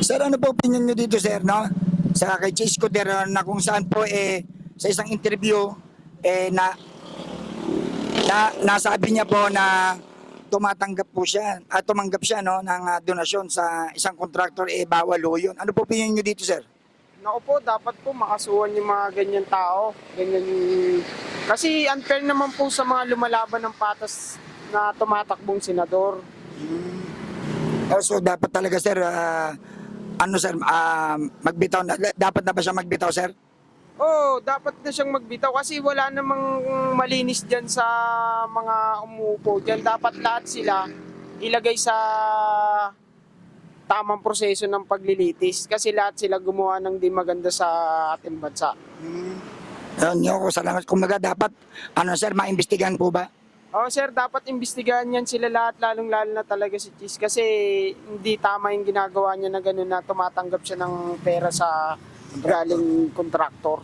Sir, ano po opinion nyo dito, sir, no? Sa kay Chase Cordero na kung saan po sa isang interview nasabi niya po na tumatanggap po siya at tumanggap siya no ng donasyon sa isang contractor, bawal ho yun. Ano po opinion nyo dito, sir? Naku po, dapat po makasuhan yung mga ganyan tao. Ganyan. Kasi unfair naman po sa mga lumalaban ng patas na tumatakbong senador. So dapat talaga, sir, sir, magbitaw na, dapat na ba siya magbitaw, sir? Oo, dapat na siyang magbitaw kasi wala namang malinis dyan sa mga umuupo dyan. Dapat lahat sila ilagay sa tamang proseso ng paglilitis kasi lahat sila gumawa ng di maganda sa ating bansa. Yun ko, salamat. Kumaga dapat, sir, maimbestigahan po ba? Oh, sir, dapat imbestigahan yan sila lahat, lalong-lalo na talaga si Cheese kasi hindi tama yung ginagawa niya na gano'n na tumatanggap siya ng pera sa galing kontraktor.